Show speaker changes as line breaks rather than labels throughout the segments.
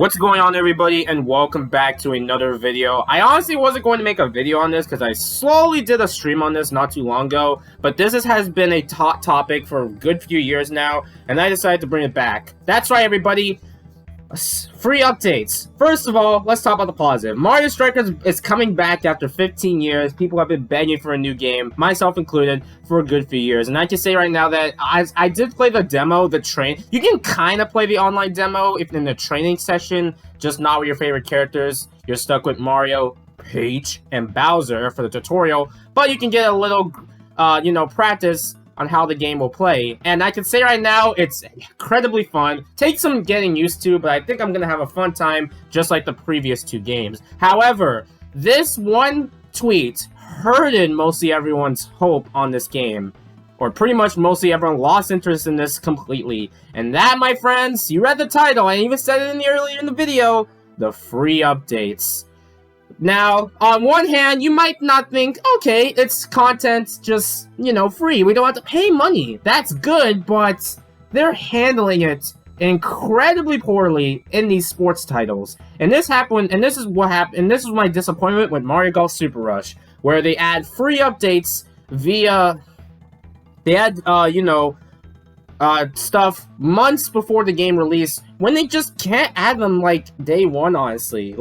What's going on, everybody, and welcome back to another video. I honestly wasn't going to make a video on this because I slowly did a stream on this not too long ago, but this has been a hot topic for a good few years now, and I decided to bring it back. That's right, everybody. Free updates. First of all, let's talk about the positive. Mario Strikers is coming back after 15 years. People have been begging for a new game, myself included, for a good few years. And I can say right now that I did play the demo, You can kind of play the online demo if in the training session, just not with your favorite characters. You're stuck with Mario, Peach, and Bowser for the tutorial, but you can get a little, practice on how the game will play. And I can say right now, it's incredibly fun. Takes some getting used to, but I think I'm gonna have a fun time, just like the previous two games. However, this one tweet hurted mostly everyone's hope on this game. Or pretty much mostly everyone lost interest in this completely. And that, my friends, you read the title, I even said it earlier in the video, the free updates. Now, on one hand, you might not think, okay, it's content just, free. We don't have to pay money. That's good, but they're handling it incredibly poorly in these sports titles. And this happened, and this is what happened, and this is my disappointment with Mario Golf Super Rush, where they add free updates via, stuff months before the game release, when they just can't add them, day one, honestly.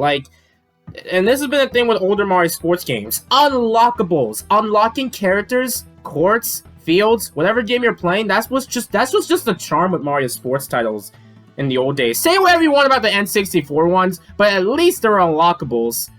And this has been a thing with older Mario sports games. Unlockables. Unlocking characters, courts, fields, whatever game you're playing, that's what's just the charm with Mario sports titles in the old days. Say whatever you want about the N64 ones, but at least there are unlockables.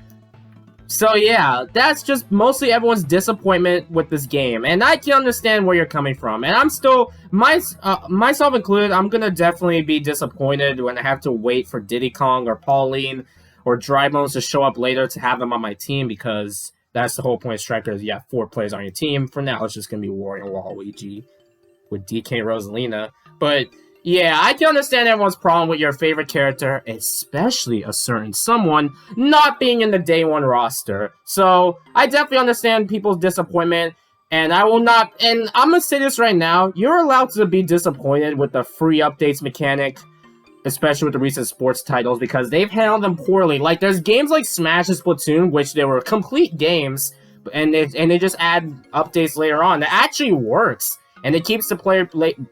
So yeah, that's just mostly everyone's disappointment with this game. And I can understand where you're coming from. And I'm still, myself included, I'm gonna definitely be disappointed when I have to wait for Diddy Kong or Pauline or Dry Bones to show up later to have them on my team, because that's the whole point of Strikers. You have 4 players on your team. For now, it's just going to be Wario and Waluigi with DK Rosalina. But yeah, I can understand everyone's problem with your favorite character, especially a certain someone, not being in the day one roster. So I definitely understand people's disappointment. And I will not, and I'm going to say this right now, you're allowed to be disappointed with the free updates mechanic, especially with the recent sports titles, because they've handled them poorly. There's games like Smash and Splatoon, which they were complete games, and they just add updates later on. That actually works, and it keeps the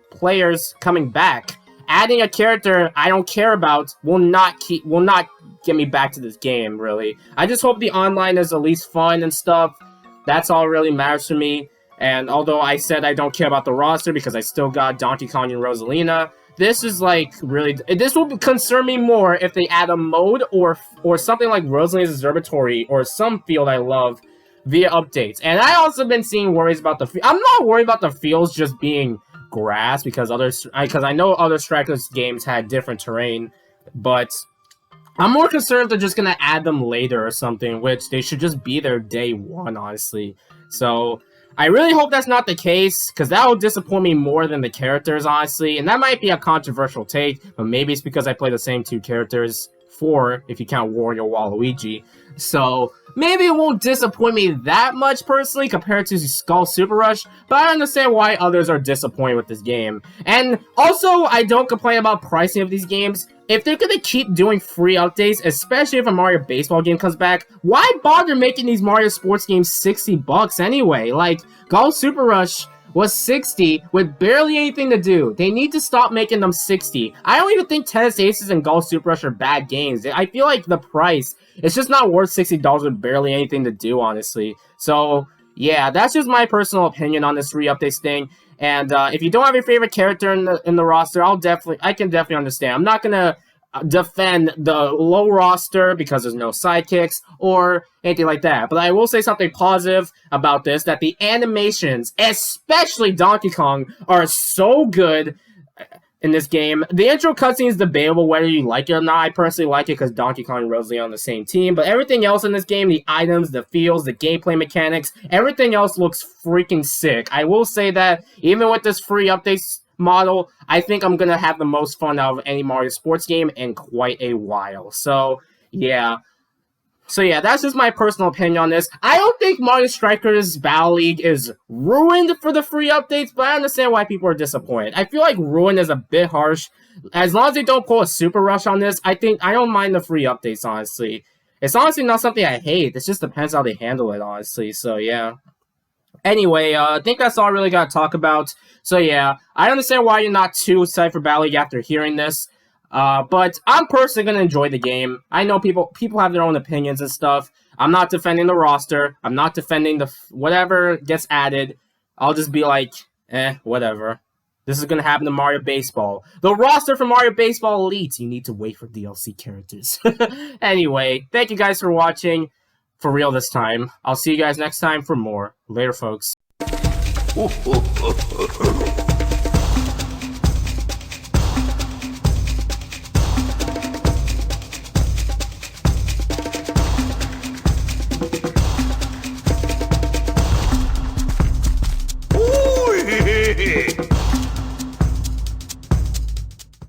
players coming back. Adding a character I don't care about will not get me back to this game, really. I just hope the online is at least fun and stuff. That's all really matters to me. And although I said I don't care about the roster because I still got Donkey Kong and Rosalina, this is this will concern me more if they add a mode or something like Rosalina's Observatory or some field I love via updates. And I also been seeing worries about I'm not worried about the fields just being grass because I know other Strikers games had different terrain, but I'm more concerned if they're just gonna add them later or something, which they should just be there day one, honestly. So I really hope that's not the case, because that will disappoint me more than the characters, honestly. And that might be a controversial take, but maybe it's because I play the same 2 characters, 4, if you count Wario Waluigi. So maybe it won't disappoint me that much, personally, compared to Golf Super Rush, but I understand why others are disappointed with this game. And also, I don't complain about pricing of these games. If they're gonna keep doing free updates, especially if a Mario Baseball game comes back, why bother making these Mario sports games $60 anyway? Golf Super Rush was $60 with barely anything to do. They need to stop making them $60. I don't even think Tennis Aces and Golf Super Rush are bad games. I feel like the price, it's just not worth $60 with barely anything to do, honestly. So yeah, that's just my personal opinion on this free updates thing. And if you don't have your favorite character in the roster, I can definitely understand. I'm not gonna defend the low roster because there's no sidekicks or anything like that. But I will say something positive about this, that the animations, especially Donkey Kong, are so good in this game. The intro cutscene is debatable whether you like it or not. I personally like it because Donkey Kong and Rosalie are on the same team. But everything else in this game, the items, the feels, the gameplay mechanics, everything else looks freaking sick. I will say that even with this free updates model, I think I'm gonna have the most fun out of any Mario sports game in quite a while. So yeah, So yeah, that's just my personal opinion on this. I don't think Mario Strikers Battle League is ruined for the free updates, but I understand why people are disappointed. I feel like ruined is a bit harsh. As long as they don't pull a super rush on this, I don't mind the free updates, honestly. It's honestly not something I hate. It just depends how they handle it, honestly. So yeah. Anyway, I think that's all I really got to talk about. So yeah, I understand why you're not too excited for Battle League after hearing this. But I'm personally going to enjoy the game. I know people have their own opinions and stuff. I'm not defending the roster. I'm not defending whatever gets added. I'll just be like, whatever. This is going to happen to Mario Baseball. The roster for Mario Baseball Elite. You need to wait for DLC characters. Anyway, thank you guys for watching. For real this time. I'll see you guys next time for more. Later, folks.
Ooh,